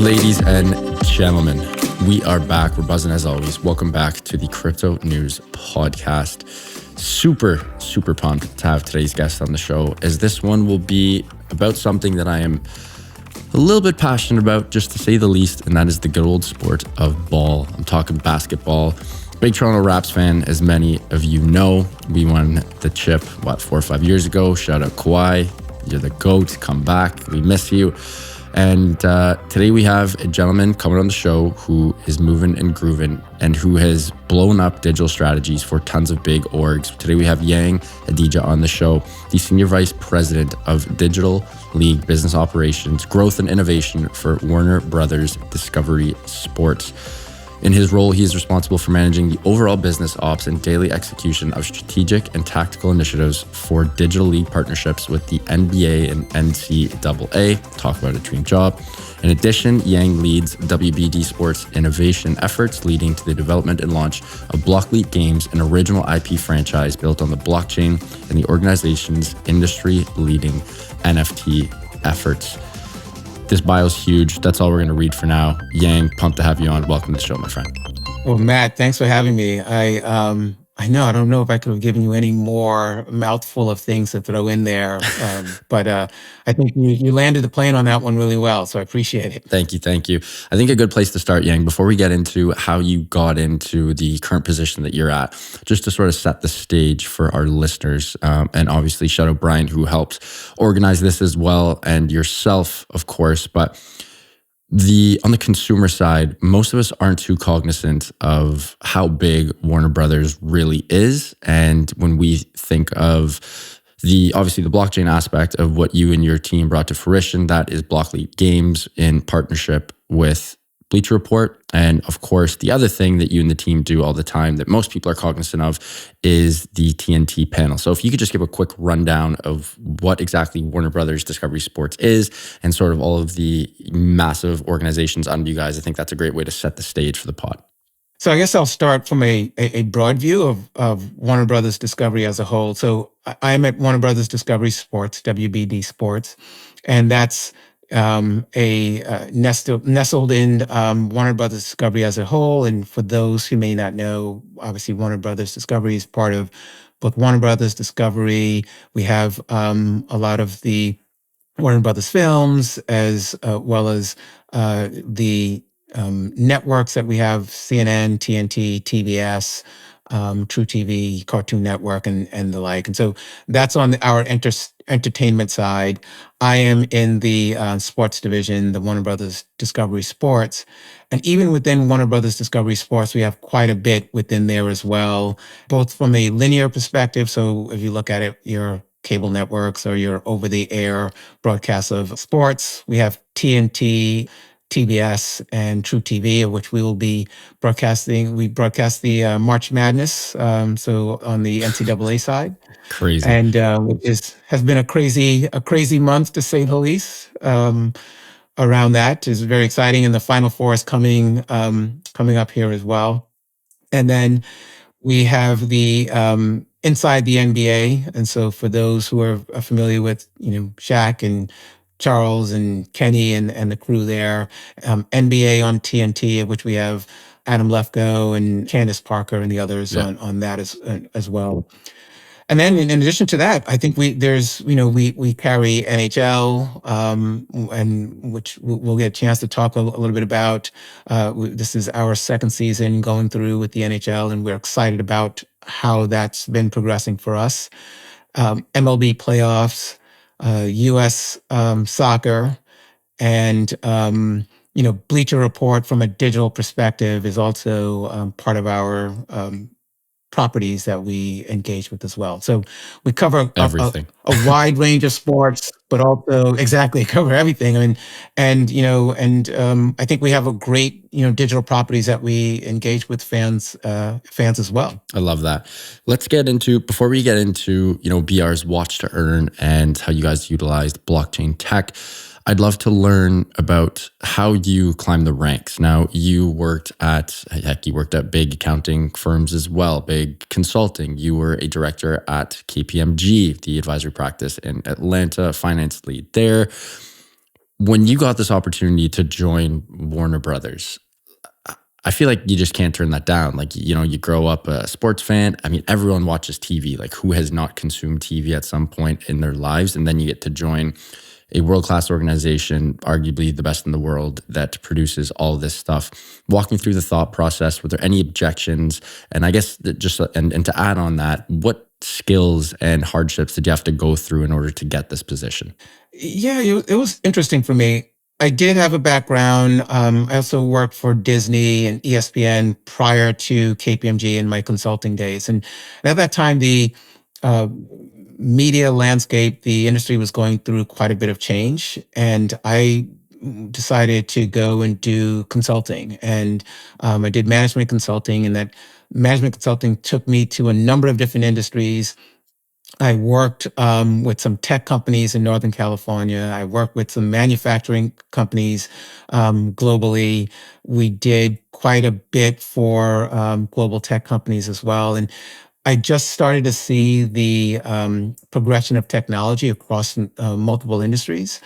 Ladies and gentlemen, we are back. We're buzzing as always. Welcome back to the Crypto News Podcast. Super pumped to have today's guest on the show, as this one will be about something that I am a little bit passionate about, just to say the least, and that is the good old sport of ball. I'm talking basketball. Big Toronto Raps fan, as many of you know. We won the chip, 4 or 5 years ago. Shout out Kawhi. You're the GOAT. Come back. We miss you. And today we have a gentleman coming on the show who is moving and grooving and who has blown up digital strategies for tons of big orgs. Today we have Yang Adija on the show, the Senior Vice President of Digital League Business Operations, Growth and Innovation for Warner Brothers Discovery Sports. In his role, he is responsible for managing the overall business ops and daily execution of strategic and tactical initiatives for digital league partnerships with the NBA and NCAA. Talk about a dream job. In addition, Yang leads WBD Sports innovation efforts, leading to the development and launch of Blocklete Games, an original IP franchise built on the blockchain and the organization's industry-leading NFT efforts. This bio is huge. That's all we're going to read for now. Yang, pumped to have you on. Welcome to the show, my friend. Well, Matt, thanks for having me. I don't know if I could have given you any more mouthful of things to throw in there, but I think you landed the plane on that one really well, so I appreciate it. Thank you. I think a good place to start, Yang, before we get into how you got into the current position that you're at, just to sort of set the stage for our listeners, and obviously shout out Brian, who helped organize this as well, and yourself, of course, but on the consumer side, most of us aren't too cognizant of how big Warner Brothers really is. And when we think of obviously the blockchain aspect of what you and your team brought to fruition, that is Blocklete Games in partnership with Bleacher Report. And of course, the other thing that you and the team do all the time that most people are cognizant of is the TNT panel. So if you could just give a quick rundown of what exactly Warner Brothers Discovery Sports is and sort of all of the massive organizations under you guys, I think that's a great way to set the stage for the pod. So I guess I'll start from a broad view of Warner Brothers Discovery as a whole. So I'm at Warner Brothers Discovery Sports, WBD Sports, and that's nestled in Warner Brothers Discovery as a whole. And for those who may not know, obviously Warner Brothers Discovery is part of both Warner Brothers Discovery. We have a lot of the Warner Brothers films, as well as the networks that we have: CNN, TNT, TBS, True TV, Cartoon Network, and the like. And so that's on our entertainment side. I am in the sports division, the Warner Brothers Discovery Sports. And even within Warner Brothers Discovery Sports, we have quite a bit within there as well, both from a linear perspective. So if you look at it, your cable networks or your over-the-air broadcasts of sports, we have TNT, TBS, and True TV, of which we will be broadcasting. We broadcast the March Madness, so on the NCAA side. Crazy. And has been a crazy month, to say the least. Around that is very exciting, and the Final Four is coming up here as well. And then we have the inside the NBA, and so for those who are familiar with Shaq and Charles and Kenny and the crew there, NBA on TNT, of which we have Adam Lefkoe and Candace Parker and the others on that as well. And then in addition to that, I think we carry NHL, and which we'll get a chance to talk a little bit about. This is our second season going through with the NHL, and we're excited about how that's been progressing for us. MLB playoffs, U.S. soccer, and Bleacher Report from a digital perspective is also part of our properties that we engage with as well. So we cover everything, a wide range of sports, but also cover everything. I mean, and I think we have a great digital properties that we engage with fans as well. I love that. Let's get into, before we get into BR's Watch to Earn and how you guys utilized blockchain tech, I'd love to learn about how you climbed the ranks. Now, you worked at big accounting firms as well, big consulting. You were a director at KPMG, the advisory practice in Atlanta, finance lead there. When you got this opportunity to join Warner Brothers, I feel like you just can't turn that down. Like, you grow up a sports fan. I mean, everyone watches TV. Like, who has not consumed TV at some point in their lives? And then you get to join a world-class organization, arguably the best in the world, that produces all this stuff. Walk me through the thought process. Were there any objections? And I guess that and to add on that, what skills and hardships did you have to go through in order to get this position? Yeah, it was interesting for me. I did have a background. I also worked for Disney and ESPN prior to KPMG in my consulting days. And at that time, the uh, media landscape, the industry was going through quite a bit of change. And I decided to go and do consulting. And I did management consulting, and that management consulting took me to a number of different industries. I worked with some tech companies in Northern California. I worked with some manufacturing companies globally. We did quite a bit for global tech companies as well. And I just started to see the progression of technology across multiple industries.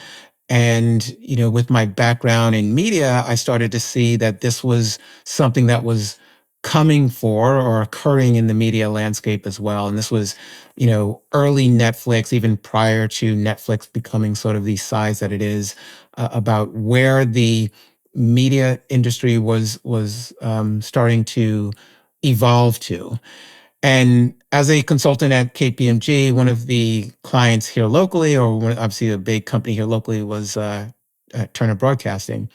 And, with my background in media, I started to see that this was something that was coming for or occurring in the media landscape as well. And this was, early Netflix, even prior to Netflix becoming sort of the size that it is, about where the media industry was starting to evolve to. And as a consultant at KPMG, one of the clients here locally, or obviously a big company here locally, was Turner Broadcasting.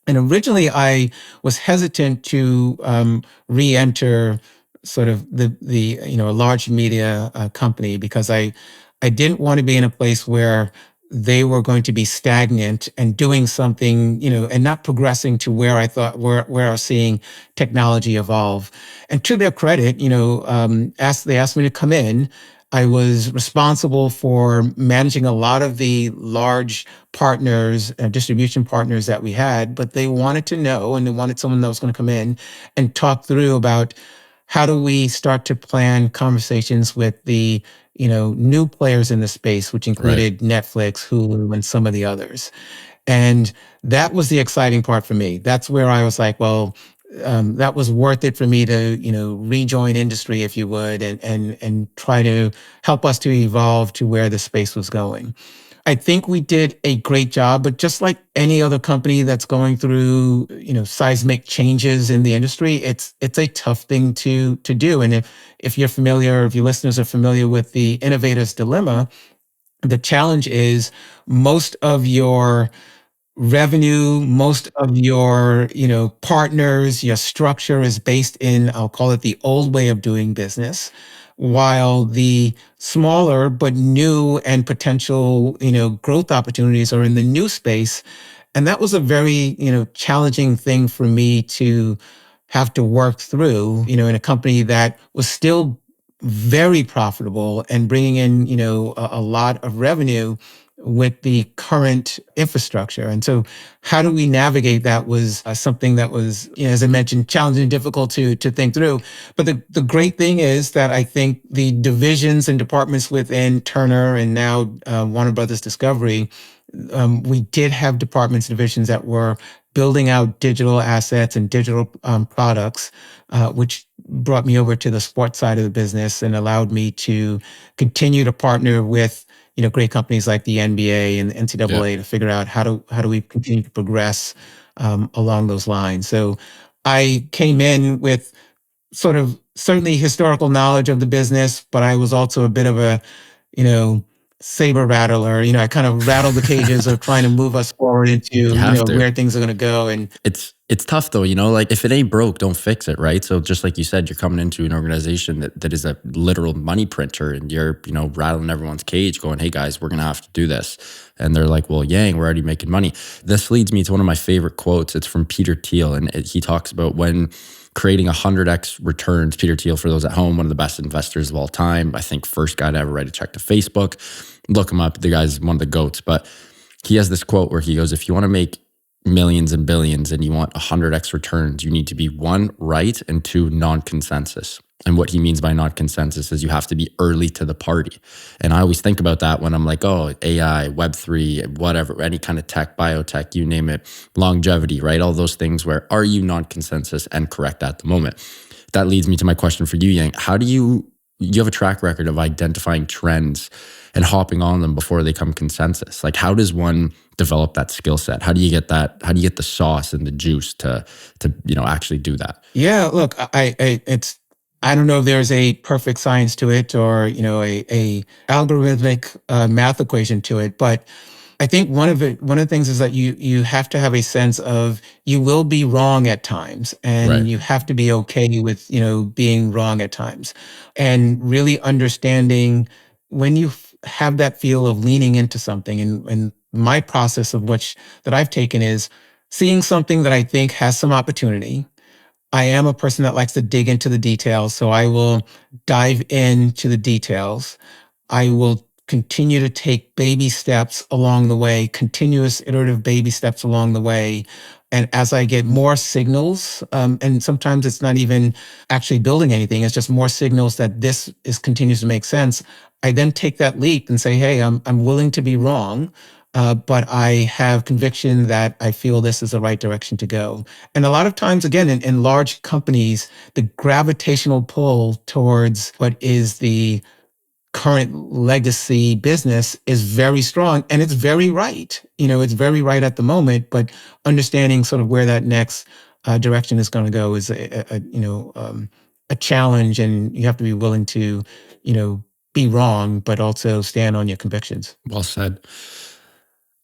And originally, I was hesitant to re-enter sort of the a large media company, because I didn't want to be in a place where they were going to be stagnant and doing something, and not progressing to where I thought where I was seeing technology evolve. And to their credit, they asked me to come in. I was responsible for managing a lot of the large partners, distribution partners that we had, but they wanted to know, and they wanted someone that was going to come in and talk through about how do we start to plan conversations with the new players in the space, which Right. included Netflix, Hulu, and some of the others. And that was the exciting part for me. That's where I was like, well, that was worth it for me to, rejoin industry, if you would, and try to help us to evolve to where the space was going. I think we did a great job, but just like any other company that's going through, seismic changes in the industry, it's a tough thing to do. And if you're familiar, if your listeners are familiar with the innovator's dilemma, the challenge is most of your revenue, most of your, partners, your structure is based in, I'll call it the old way of doing business, while the smaller but new and potential, growth opportunities are in the new space. And that was a very, challenging thing for me to have to work through, in a company that was still very profitable and bringing in, a lot of revenue with the current infrastructure. And so how do we navigate that was something that was, as I mentioned, challenging and difficult to think through. But the great thing is that I think the divisions and departments within Turner and now Warner Brothers Discovery, we did have departments and divisions that were building out digital assets and digital products, which brought me over to the sports side of the business and allowed me to continue to partner with great companies like the NBA and the NCAA to figure out how do we continue to progress along those lines. So I came in with sort of certainly historical knowledge of the business, but I was also a bit of a, you know, saber rattler. I kind of rattled the cages of trying to move us forward into, You have to. where things are going to go. And It's tough though, like if it ain't broke, don't fix it, right? So just like you said, you're coming into an organization that is a literal money printer, and you're, rattling everyone's cage going, hey guys, we're going to have to do this. And they're like, well, yang, we're already making money. This leads me to one of my favorite quotes. It's from Peter Thiel, and he talks about when creating 100x returns. Peter Thiel, for those at home, one of the best investors of all time. I think first guy to ever write a check to Facebook. Look him up. The guy's one of the GOATs. But he has this quote where he goes, if you want to make millions and billions and you want 100x returns, you need to be 1, right, and 2, non-consensus. And what he means by not consensus is you have to be early to the party. And I always think about that when I'm like, oh, AI, Web3, whatever, any kind of tech, biotech, you name it, longevity, right? All those things where are you non-consensus and correct at the moment? That leads me to my question for you, Yang. How do you have a track record of identifying trends and hopping on them before they come consensus? Like, how does one develop that skill set? How do you get that? How do you get the sauce and the juice to actually do that? Yeah, look, I don't know if there's a perfect science to it or a algorithmic math equation to it, but I think one of the things is that you have to have a sense of you will be wrong at times, and Right. you have to be okay with being wrong at times, and really understanding when you have that feel of leaning into something. And my process of which that I've taken is seeing something that I think has some opportunity. I am a person that likes to dig into the details, so I will dive into the details. I will continue to take baby steps along the way, continuous iterative baby steps along the way. And as I get more signals, and sometimes it's not even actually building anything, it's just more signals that this continues to make sense. I then take that leap and say, hey, I'm willing to be wrong. But I have conviction that I feel this is the right direction to go. And a lot of times, again, in large companies, the gravitational pull towards what is the current legacy business is very strong, and it's very right. It's very right at the moment, but understanding sort of where that next direction is going to go is a challenge, and you have to be willing to be wrong, but also stand on your convictions. Well said.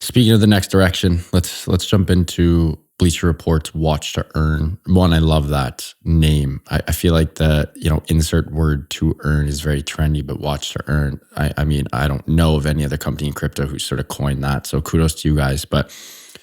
Speaking of the next direction, let's jump into Bleacher Report's Watch to Earn. One, I love that name. I feel like the insert word to earn is very trendy, but Watch to Earn. I mean, I don't know of any other company in crypto who sort of coined that. So kudos to you guys. But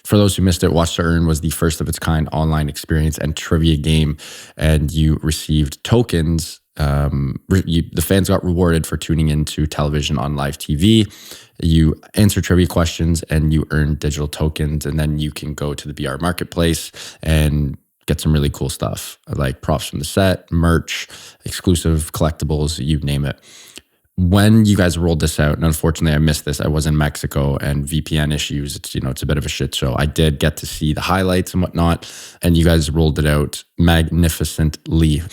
for those who missed it, Watch to Earn was the first of its kind online experience and trivia game, and you received tokens. The fans got rewarded for tuning into television on live TV. You answer trivia questions and you earn digital tokens, and then you can go to the BR marketplace and get some really cool stuff like props from the set, merch, exclusive collectibles, you name it. When you guys rolled this out, and unfortunately I missed this, I was in Mexico and VPN issues, it's a bit of a shit show. I did get to see the highlights and whatnot, and you guys rolled it out magnificently.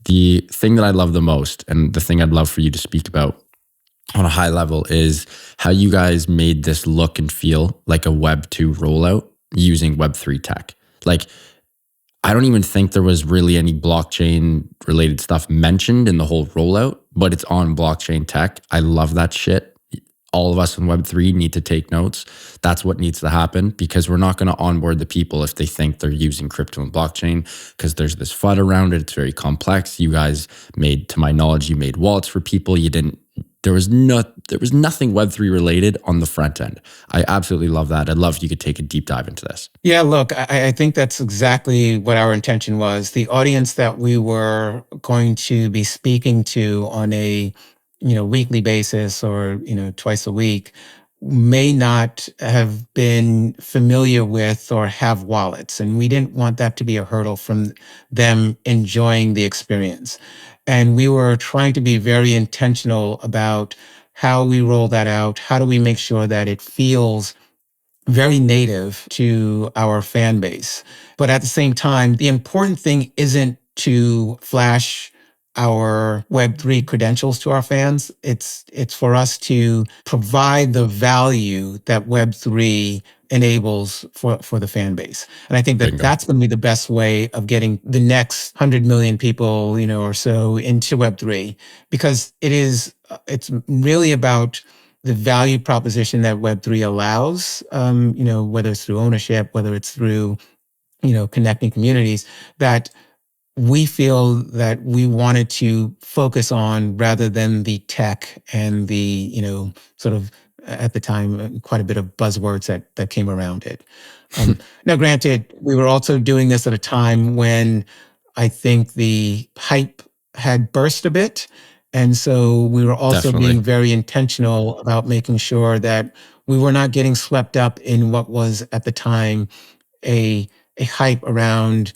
The thing that I love the most, and the thing I'd love for you to speak about on a high level, is how you guys made this look and feel like a Web 2 rollout using Web 3 tech. Like, I don't even think there was really any blockchain related stuff mentioned in the whole rollout, but it's on blockchain tech. I love that shit. All of us in Web3 need to take notes. That's what needs to happen, because we're not going to onboard the people if they think they're using crypto and blockchain, because there's this FUD around it. It's very complex. You guys made, to my knowledge, you made wallets for people. There was nothing Web3 related on the front end. I absolutely love that. I'd love if you could take a deep dive into this. Yeah, look, I think that's exactly what our intention was. The audience that we were going to be speaking to on a weekly basis or twice a week may not have been familiar with or have wallets, and we didn't want that to be a hurdle from them enjoying the experience. And we were trying to be very intentional about how we roll that out. How do we make sure that it feels very native to our fan base? But at the same time, the important thing isn't to flash our Web3 credentials to our fans. It's for us to provide the value that Web3 enables for the fan base. And I think that Bingo. that's going to be the best way of getting the next 100 million people, or so into Web3, because it's really about the value proposition that Web3 allows, whether it's through ownership, whether it's through, connecting communities, that we feel that we wanted to focus on, rather than the tech and the, sort of, at the time, quite a bit of buzzwords that came around it. Now, granted, we were also doing this at a time when I think the hype had burst a bit. And so we were also Definitely being very intentional about making sure that we were not getting swept up in what was at the time a hype around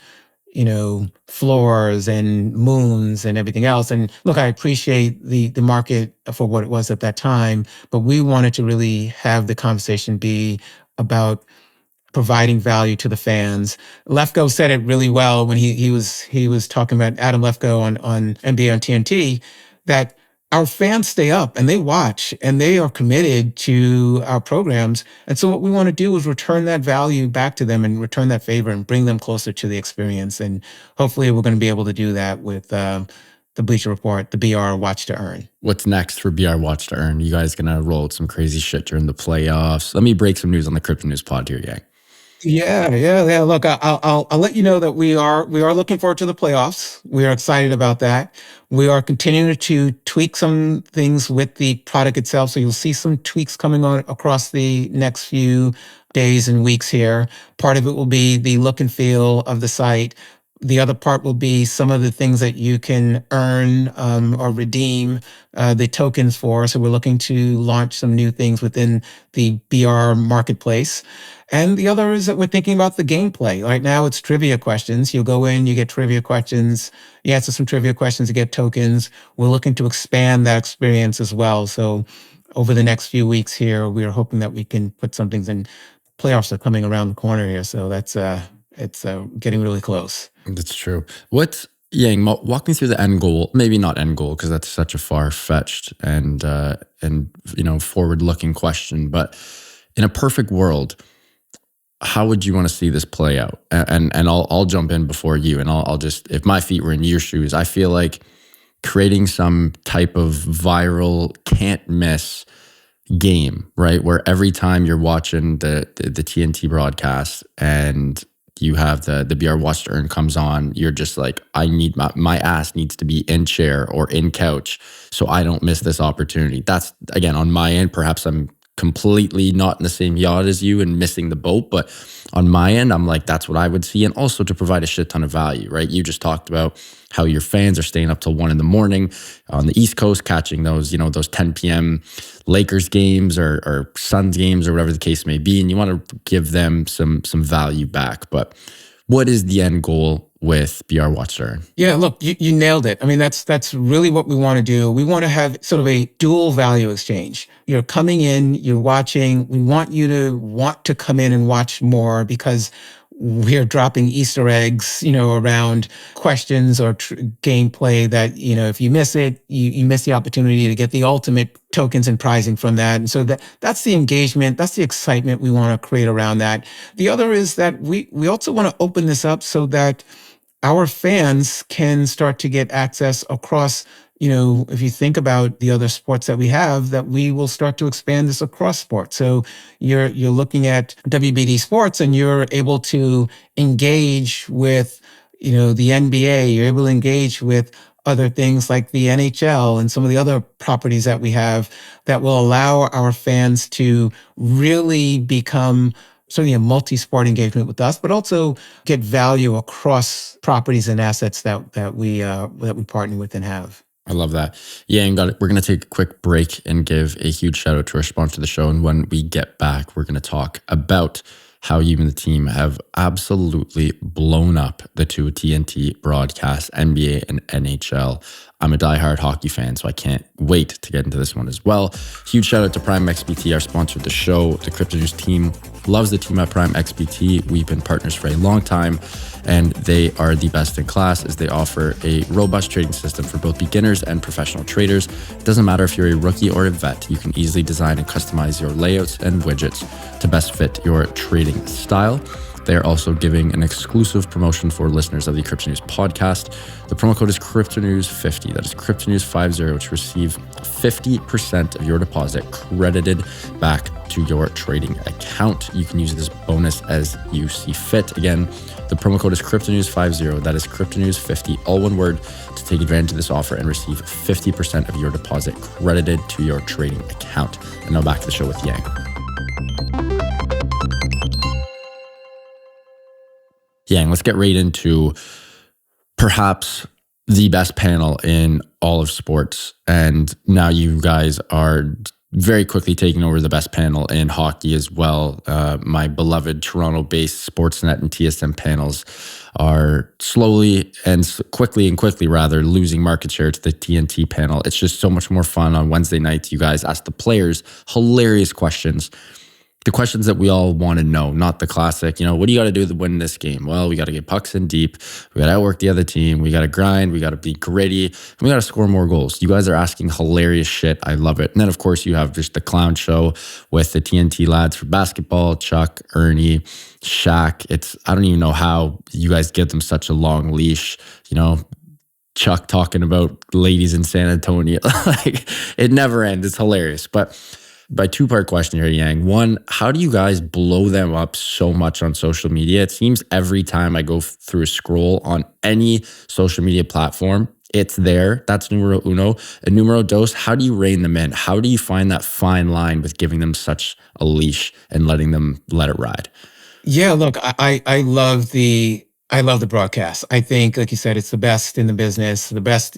floors and moons and everything else. And look, I appreciate the market for what it was at that time, but we wanted to really have the conversation be about providing value to the fans. Lefko said it really well when he was talking about Adam Lefko on NBA on TNT, that our fans stay up and they watch and they are committed to our programs. And so what we want to do is return that value back to them and return that favor and bring them closer to the experience. And hopefully we're going to be able to do that with the Bleacher Report, the BR Watch to Earn. What's next for BR Watch to Earn? You guys gonna roll out some crazy shit during the playoffs? Let me break some news on the Crypto News Pod here, Yang. Yeah. Look, I'll let you know that we are looking forward to the playoffs. We are excited about that. We are continuing to tweak some things with the product itself. So you'll see some tweaks coming on across the next few days and weeks here. Part of it will be the look and feel of the site. The other part will be some of the things that you can earn or redeem the tokens for. So we're looking to launch some new things within the BR marketplace. And the other is that we're thinking about the gameplay. Right now, it's trivia questions. You'll go in, you get trivia questions, you answer some trivia questions, you get tokens. We're looking to expand that experience as well. So over the next few weeks here, we are hoping that we can put some things in. Playoffs are coming around the corner here, so that's it's getting really close. That's true. Yang, walk me through the end goal. Maybe not end goal because that's such a far-fetched and forward-looking question. But in a perfect world, how would you want to see this play out? And I'll jump in before you, and I'll just, if my feet were in your shoes, I feel like creating some type of viral can't miss game, right? Where every time you're watching the TNT broadcast and you have the BR Watch to Earn comes on, you're just like, I need my ass needs to be in chair or in couch so I don't miss this opportunity. That's, again, on my end, perhaps I'm completely not in the same yacht as you and missing the boat, but on my end, I'm like, that's what I would see. And also to provide a shit ton of value, right? You just talked about how your fans are staying up till 1 a.m. on the East Coast, catching those 10 p.m. Lakers games or Suns games or whatever the case may be. And you want to give them some value back. But what is the end goal with BR Watch to Earn? Yeah, look, you nailed it. I mean, that's really what we want to do. We want to have sort of a dual value exchange. You're coming in, you're watching. We want you to want to come in and watch more because we're dropping Easter eggs, around questions or gameplay that, if you miss it, you miss the opportunity to get the ultimate tokens and prizing from that. And so that's the engagement. That's the excitement we want to create around that. The other is that we also want to open this up so that our fans can start to get access across, if you think about the other sports that we have, that we will start to expand this across sports. So you're looking at WBD Sports and you're able to engage with, the NBA, you're able to engage with other things like the NHL and some of the other properties that we have that will allow our fans to really become certainly a multi-sport engagement with us, but also get value across properties and assets that we partner with and have. I love that. Yeah, and we're going to take a quick break and give a huge shout out to our sponsor of the show. And when we get back, we're going to talk about how you and the team have absolutely blown up the two TNT broadcasts, NBA and NHL. I'm a diehard hockey fan, so I can't wait to get into this one as well. Huge shout out to Prime XBT, our sponsor of the show. The Crypto News team loves the team at Prime XBT. We've been partners for a long time, and they are the best in class as they offer a robust trading system for both beginners and professional traders. It doesn't matter if you're a rookie or a vet, you can easily design and customize your layouts and widgets to best fit your trading style. They are also giving an exclusive promotion for listeners of the Crypto News podcast. The promo code is CryptoNews50. That is CryptoNews50 to receive 50% of your deposit credited back to your trading account. You can use this bonus as you see fit. Again, the promo code is CryptoNews50. That is CryptoNews50, all one word, to take advantage of this offer and receive 50% of your deposit credited to your trading account. And now back to the show with Yang. Yang, let's get right into perhaps the best panel in all of sports. And now you guys are very quickly taking over the best panel in hockey as well. My beloved Toronto-based Sportsnet and TSN panels are slowly and quickly rather losing market share to the TNT panel. It's just so much more fun on Wednesday nights. You guys ask the players hilarious questions. The questions that we all want to know, not the classic, what do you got to do to win this game? Well, we got to get pucks in deep. We got to outwork the other team. We got to grind. We got to be gritty. And we got to score more goals. You guys are asking hilarious shit. I love it. And then, of course, you have just the clown show with the TNT lads for basketball, Chuck, Ernie, Shaq. I don't even know how you guys give them such a long leash, Chuck talking about ladies in San Antonio. Like, it never ends. It's hilarious. But by two-part question here, Yang. One, how do you guys blow them up so much on social media? It seems every time I go through a scroll on any social media platform, it's there. That's numero uno. And numero dos, how do you rein them in? How do you find that fine line with giving them such a leash and letting them let it ride? Yeah, look, I love the broadcast. I think, like you said, it's the best in the business, the best,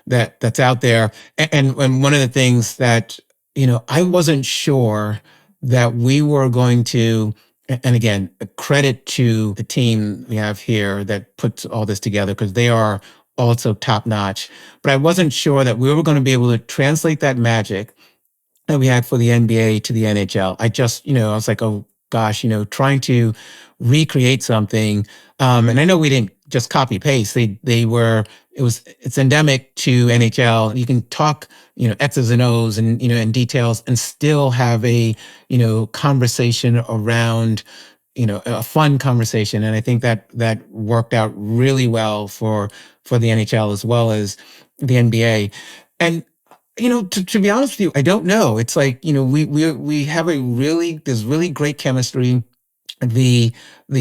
that's out there. And one of the things that, I wasn't sure that we were going to, and again, credit to the team we have here that puts all this together, because they are also top notch. But I wasn't sure that we were going to be able to translate that magic that we had for the NBA to the NHL. I was like, oh gosh, trying to recreate something. And I know we didn't just copy paste. It's endemic to NHL. You can talk, X's and O's and details and still have a, conversation around, a fun conversation. And I think that worked out really well for the NHL as well as the NBA. And to be honest with you, I don't know. It's like, we have there's really great chemistry. The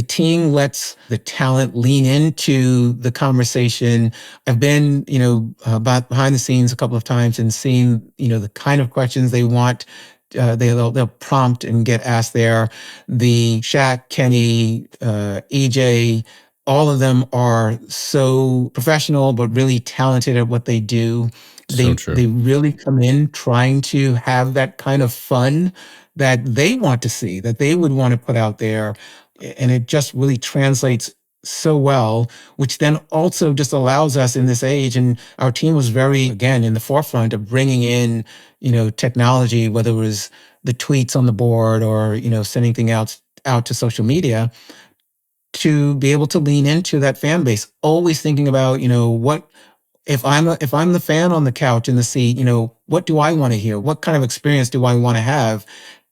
team lets the talent lean into the conversation. I've been, behind the scenes a couple of times and seen, the kind of questions they want. They'll prompt and get asked there. The Shaq, Kenny, EJ, all of them are so professional, but really talented at what they do. So true. They really come in trying to have that kind of fun that they want to see, that they would want to put out there. And it just really translates so well, which then also just allows us in this age. And our team was very, again, in the forefront of bringing in, technology, whether it was the tweets on the board or, sending things out to social media, to be able to lean into that fan base, always thinking about, what, if I'm the fan on the couch in the seat, what do I want to hear? What kind of experience do I want to have?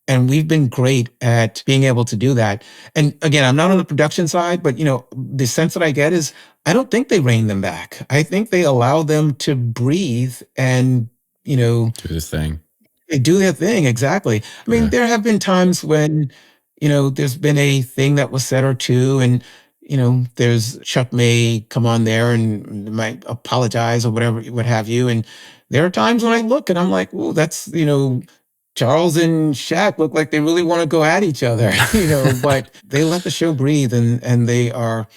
And we've been great at being able to do that. And again, I'm not on the production side, but the sense that I get is I don't think they rein them back. I think they allow them to breathe and, do this thing. They do their thing. Exactly. I mean, there have been times when, there's been a thing that was said or two, and, there's Chuck may come on there and might apologize or whatever, what have you. And there are times when I look and I'm like, oh, that's, Charles and Shaq look like they really want to go at each other, but they let the show breathe and they are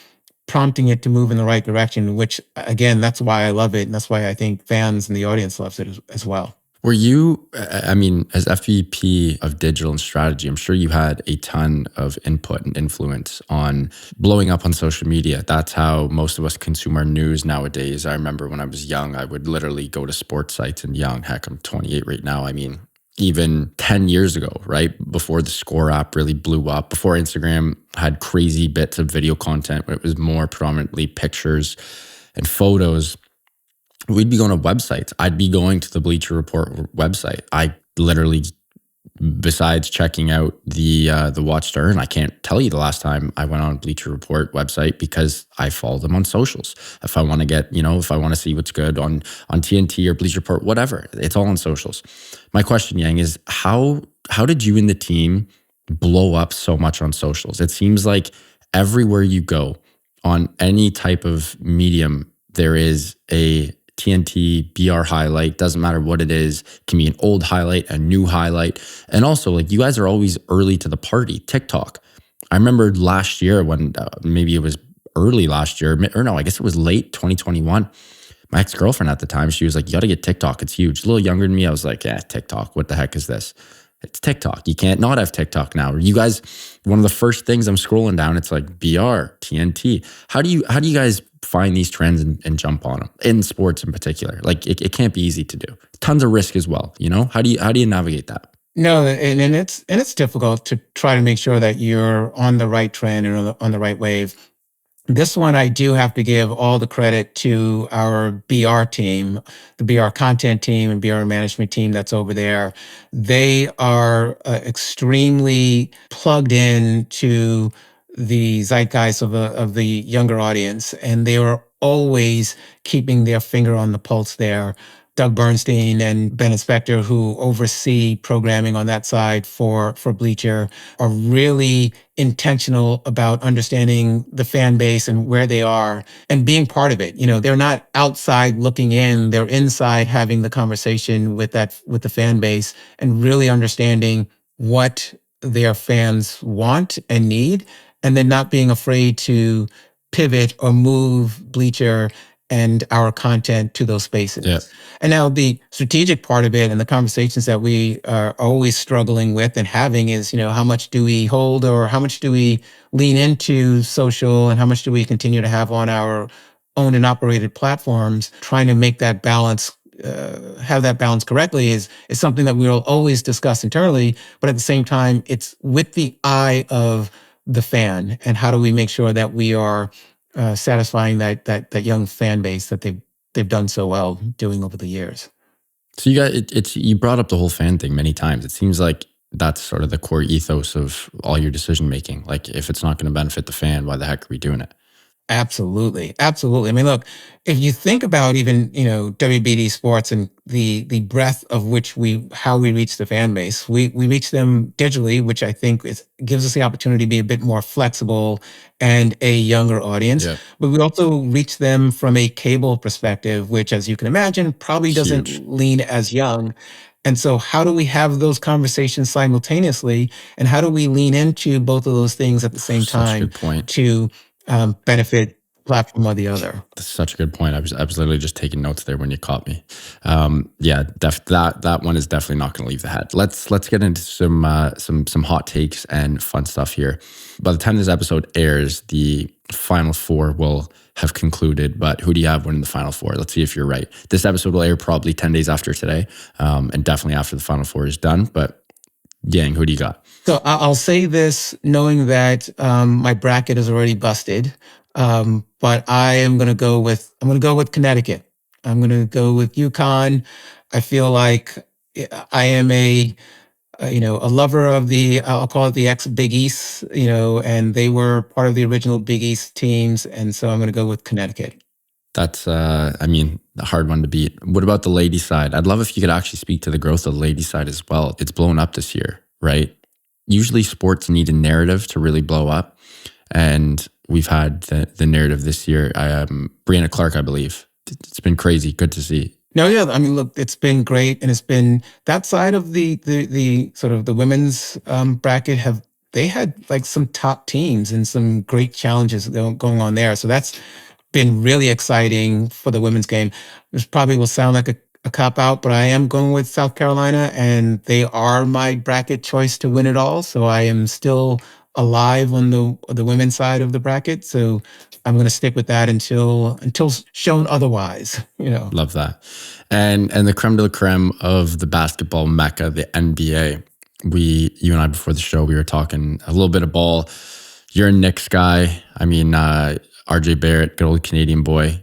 prompting it to move in the right direction, which again, that's why I love it. And that's why I think fans and the audience loves it as well. Were you, as SVP of digital and strategy, I'm sure you had a ton of input and influence on blowing up on social media. That's how most of us consume our news nowadays. I remember when I was young, I would literally go to sports sites and heck, I'm 28 right now. Even 10 years ago, right? Before the Score app really blew up, before Instagram had crazy bits of video content, it was more predominantly pictures and photos. We'd be going to websites. I'd be going to the Bleacher Report website. I literally, besides checking out the Watch Stern, I can't tell you the last time I went on Bleacher Report website, because I follow them on socials. If I want to get, if I want to see what's good on TNT or Bleacher Report, whatever, it's all on socials. My question, Yang, is how did you and the team blow up so much on socials? It seems like everywhere you go on any type of medium, there is a TNT BR highlight. Doesn't matter what it is. It can be an old highlight, a new highlight. And also, like, you guys are always early to the party. TikTok. I remember last year when maybe it was early last year, or no, I guess it was late 2021. My ex-girlfriend at the time, she was like, you got to get TikTok. It's huge. A little younger than me. I was like, yeah, TikTok. What the heck is this? It's TikTok. You can't not have TikTok now. You guys, one of the first things I'm scrolling down, it's like BR, TNT. How do you guys find these trends and jump on them in sports in particular? Like it can't be easy to do. Tons of risk as well. How do you navigate that? No, and it's difficult to try to make sure that you're on the right trend and on the right wave. This one, I do have to give all the credit to our BR team, the BR content team and BR management team that's over there. They are extremely plugged in to the zeitgeist of the younger audience, and they are always keeping their finger on the pulse there. Doug Bernstein and Ben Inspector, who oversee programming on that side for Bleacher, are really intentional about understanding the fan base and where they are and being part of it. They're not outside looking in, they're inside having the conversation with the fan base and really understanding what their fans want and need, and then not being afraid to pivot or move Bleacher and our content to those spaces. Yeah. And now the strategic part of it and the conversations that we are always struggling with and having is, how much do we hold or how much do we lean into social and how much do we continue to have on our owned and operated platforms? Trying to make that balance, have that balance correctly is something that we'll always discuss internally. But at the same time, it's with the eye of the fan and how do we make sure that we are satisfying that young fan base that they've done so well doing over the years. So you brought up the whole fan thing many times. It seems like that's sort of the core ethos of all your decision making. Like if it's not going to benefit the fan, why the heck are we doing it? Absolutely. Absolutely. I mean, look, if you think about even, WBD Sports and the breadth of how we reach the fan base, we reach them digitally, which I think gives us the opportunity to be a bit more flexible and a younger audience. Yeah. But we also reach them from a cable perspective, which, as you can imagine, probably doesn't Huge. lean as young. And so how do we have those conversations simultaneously? And how do we lean into both of those things at the same Such a time good point. to benefit platform or the other? That's such a good point. I was literally just taking notes there when you caught me. Yeah, that one is definitely not going to leave the head. Let's get into some hot takes and fun stuff here. By the time this episode airs, the Final Four will have concluded. But who do you have winning the Final Four? Let's see if you're right. This episode will air probably 10 days after today, and definitely after the Final Four is done. But Yang, who do you got? So I'll say this knowing that my bracket is already busted, but I am going to go with Connecticut. I'm going to go with UConn. I feel like I am a lover of I'll call it the ex Big East, and they were part of the original Big East teams, and so I'm going to go with Connecticut. That's, a hard one to beat. What about the ladies' side? I'd love if you could actually speak to the growth of the ladies' side as well. It's blown up this year, right? Usually sports need a narrative to really blow up. And we've had the narrative this year. Brianna Clark, I believe. It's been crazy. Good to see. No, yeah. I mean, look, it's been great. And it's been that side of the sort of the women's bracket they had like some top teams and some great challenges going on there. So that's been really exciting for the women's game. This probably will sound like a cop out, but I am going with South Carolina, and they are my bracket choice to win it all. So I am still alive on the women's side of the bracket. So I'm going to stick with that until shown otherwise. Love that. And the creme de la creme of the basketball mecca, the NBA. You and I before the show, we were talking a little bit of ball. You're a Knicks guy. I mean, RJ Barrett, good old Canadian boy.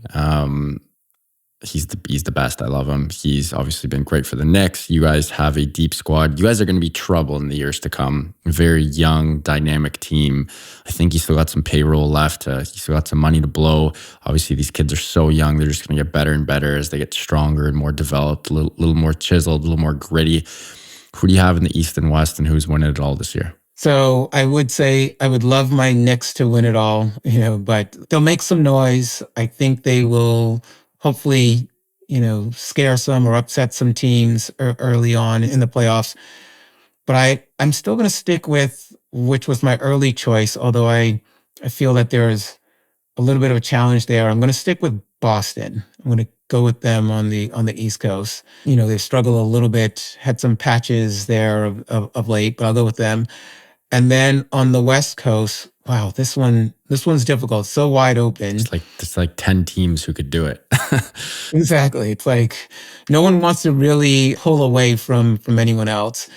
He's the best. I love him. He's obviously been great for the Knicks. You guys have a deep squad. You guys are going to be trouble in the years to come. Very young, dynamic team. I think you still got some payroll left. You still got some money to blow. Obviously, these kids are so young. They're just going to get better and better as they get stronger and more developed, a little more chiseled, a little more gritty. Who do you have in the East and West, and who's winning it all this year? So I would say I would love my Knicks to win it all, but they'll make some noise. I think they will hopefully, scare some or upset some teams early on in the playoffs. But I'm still going to stick with which was my early choice, although I feel that there's a little bit of a challenge there. I'm going to stick with Boston. I'm going to go with them on the East Coast. They struggle a little bit, had some patches there of late, but I'll go with them. And then on the West Coast, wow, this one's difficult. So wide open. It's like 10 teams who could do it. Exactly. It's like no one wants to really pull away from anyone else.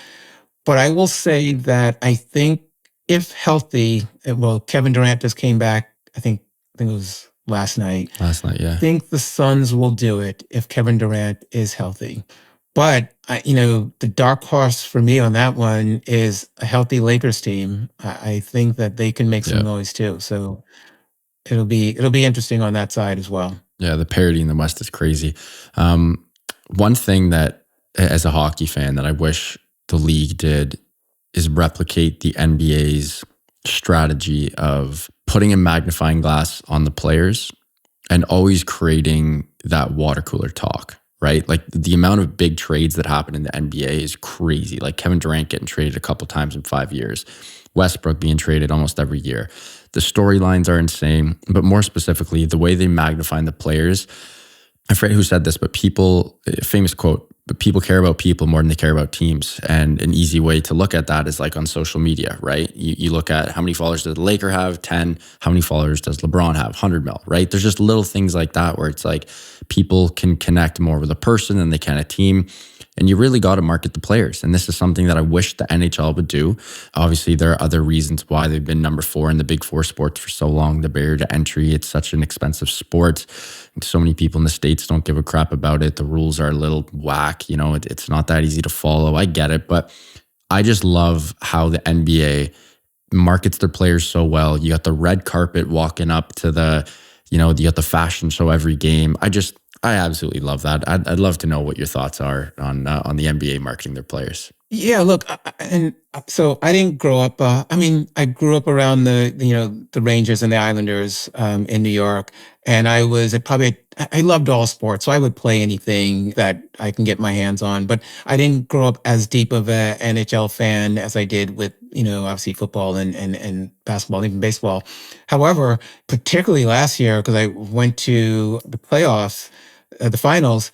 But I will say that I think if healthy, well, Kevin Durant just came back. I think it was last night. Last night, yeah. I think the Suns will do it if Kevin Durant is healthy. But the dark horse for me on that one is a healthy Lakers team. I think that they can make some Yeah. noise too. So it'll be interesting on that side as well. Yeah, the parity in the West is crazy. One thing that, as a hockey fan, that I wish the league did is replicate the NBA's strategy of putting a magnifying glass on the players and always creating that water cooler talk, right? Like the amount of big trades that happen in the NBA is crazy. Like Kevin Durant getting traded a couple times in 5 years, Westbrook being traded almost every year. The storylines are insane, but more specifically, the way they magnify the players. I forget who said this, but famous quote, but people care about people more than they care about teams. And an easy way to look at that is like on social media, right? You look at how many followers does the Laker have? 10. How many followers does LeBron have? 100 mil, right? There's just little things like that where it's like people can connect more with a person than they can a team. And you really got to market the players. And this is something that I wish the NHL would do. Obviously, there are other reasons why they've been number 4 in the big 4 sports for so long. The barrier to entry, it's such an expensive sport. So many people in the States don't give a crap about it. The rules are a little whack. It's not that easy to follow. I get it. But I just love how the NBA markets their players so well. You got the red carpet walking up to you got the fashion show every game. I absolutely love that. I'd love to know what your thoughts are on the NBA marketing their players. Yeah, look, and so I didn't grow up. I grew up around the Rangers and the Islanders in New York, and I loved all sports, so I would play anything that I can get my hands on. But I didn't grow up as deep of a NHL fan as I did with obviously football and basketball, even baseball. However, particularly last year, because I went to the playoffs, the finals,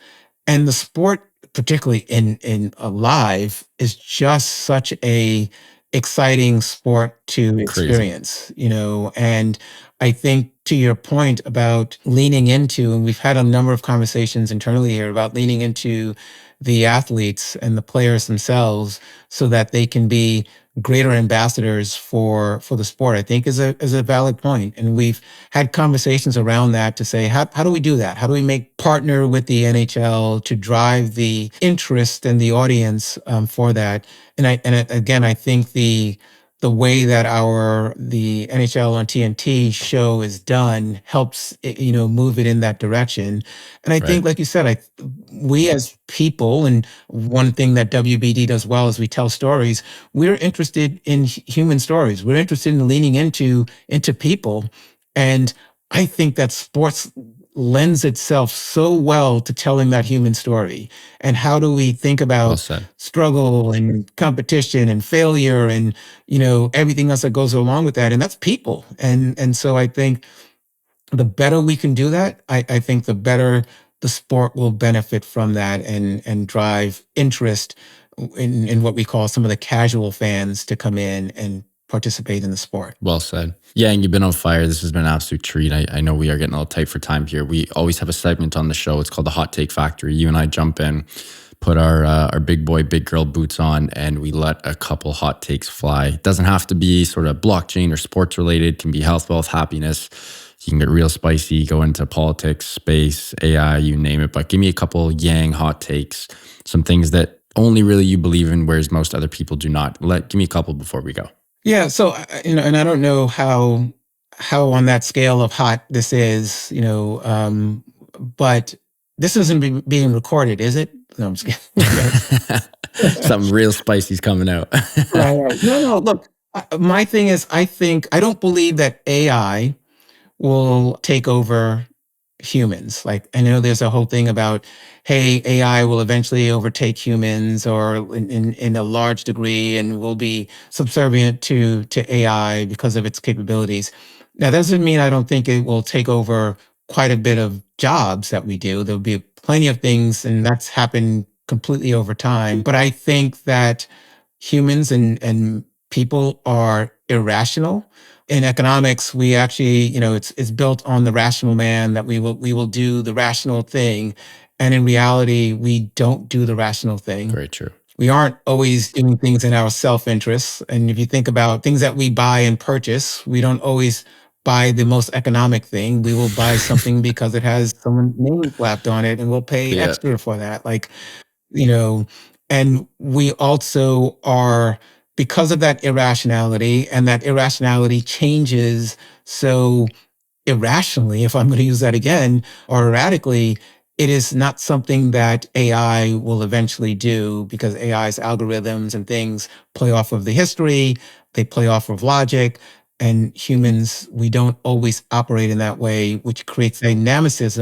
and the sport, particularly in live, is just such a exciting sport to experience. And I think to your point about leaning into, and we've had a number of conversations internally here about leaning into the athletes and the players themselves so that they can be greater ambassadors for the sport, I think is a valid point. And we've had conversations around that to say, how do we do that? How do we partner with the NHL to drive the interest and the audience for that? And again, I think the way that the NHL on TNT show is done helps move it in that direction. And I think, like you said, we as people, and one thing that WBD does well is we tell stories. We're interested in human stories. We're interested in leaning into people, and I think that sports lends itself so well to telling that human story. And how do we think about struggle and competition and failure and everything else that goes along with that? And that's people. And so I think the better we can do that, I think the better the sport will benefit from that and drive interest in what we call some of the casual fans to come in and participate in the sport. Well said. Yeah, and you've been on fire. This has been an absolute treat. I know we are getting a little tight for time here. We always have a segment on the show. It's called the Hot Take Factory. You and I jump in, put our big boy, big girl boots on, and we let a couple hot takes fly. It doesn't have to be sort of blockchain or sports related. It can be health, wealth, happiness. You can get real spicy, go into politics, space, AI, you name it. But give me a couple yang hot takes, some things that only really you believe in, whereas most other people do not. Give me a couple before we go. Yeah. So, and I don't know how on that scale of hot this is, but this isn't being recorded, is it? No, I'm just kidding. Something real spicy's coming out. Right. No, look, my thing is, I don't believe that AI will take over humans. Like, I know there's a whole thing about, hey, AI will eventually overtake humans or in a large degree and will be subservient to AI because of its capabilities. Now, that doesn't mean I don't think it will take over quite a bit of jobs that we do. There'll be plenty of things, and that's happened completely over time. But I think that humans and people are irrational. In economics, we actually, it's built on the rational man, that we will do the rational thing. And in reality, we don't do the rational thing. Very true. We aren't always doing things in our self-interest. And if you think about things that we buy and purchase, we don't always buy the most economic thing. We will buy something because it has someone's name slapped on it, and we'll pay Yeah. extra for that. And we also are, because of that irrationality, and that irrationality changes so irrationally, if I'm going to use that again, or erratically, it is not something that AI will eventually do, because AI's algorithms and things play off of the history, they play off of logic, and humans, we don't always operate in that way, which creates a nemesis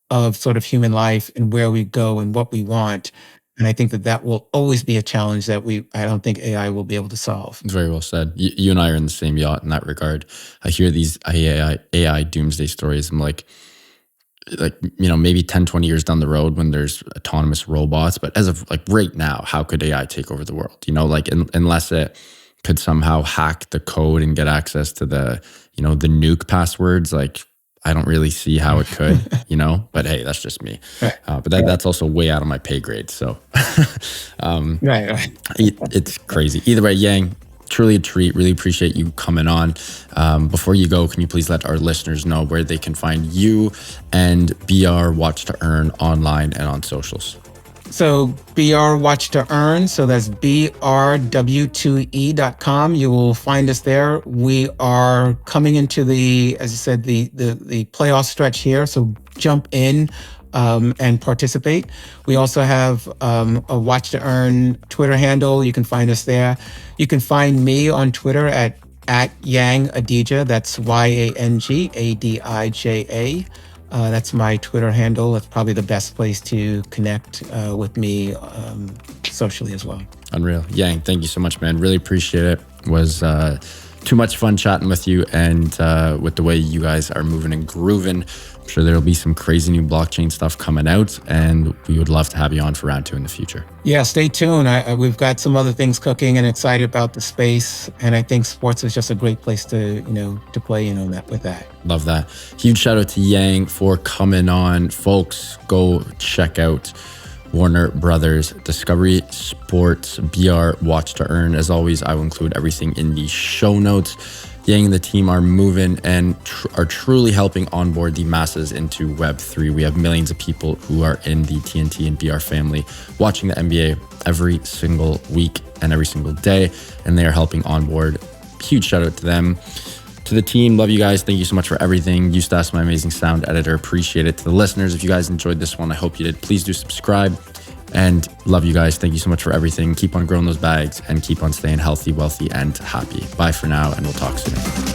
of sort of human life and where we go and what we want. And I think that that will always be a challenge that I don't think AI will be able to solve. Very well said. You and I are in the same yacht in that regard. I hear these AI doomsday stories. I'm like, maybe 10, 20 years down the road when there's autonomous robots. But as of like right now, how could AI take over the world? Unless it could somehow hack the code and get access to the nuke passwords, like I don't really see how it could, but hey, that's just me. Right. But that's also way out of my pay grade. So Right. It's crazy. Either way, Yang, truly a treat. Really appreciate you coming on. Before you go, can you please let our listeners know where they can find you and BR Watch to Earn online and on socials? So BR Watch to Earn, so that's brw2e.com. You will find us there. We are coming into as you said, the playoff stretch here. So jump in and participate. We also have a Watch to Earn Twitter handle. You can find us there. You can find me on Twitter at Yang Adija. That's YANGADIJA. That's my Twitter handle. It's probably the best place to connect with me socially as well. Unreal. Yang, thank you so much, man. Really appreciate it. It was too much fun chatting with you, and with the way you guys are moving and grooving. I'm sure there'll be some crazy new blockchain stuff coming out, and we would love to have you on for round 2 in the future. Yeah, stay tuned. We've got some other things cooking, and excited about the space. And I think sports is just a great place to play in on that with that. Love that. Huge shout out to Yang for coming on. Folks, go check out Warner Brothers Discovery Sports BR Watch to Earn. As always, I will include everything in the show notes. Yang and the team are moving and are truly helping onboard the masses into Web3. We have millions of people who are in the TNT and BR family watching the NBA every single week and every single day, and they are helping onboard. Huge shout out to them. To the team, love you guys. Thank you so much for everything. Eustace, my amazing sound editor, appreciate it. To the listeners, if you guys enjoyed this one, I hope you did. Please do subscribe, and love you guys. Thank you so much for everything. Keep on growing those bags and keep on staying healthy, wealthy, and happy. Bye for now, and we'll talk soon.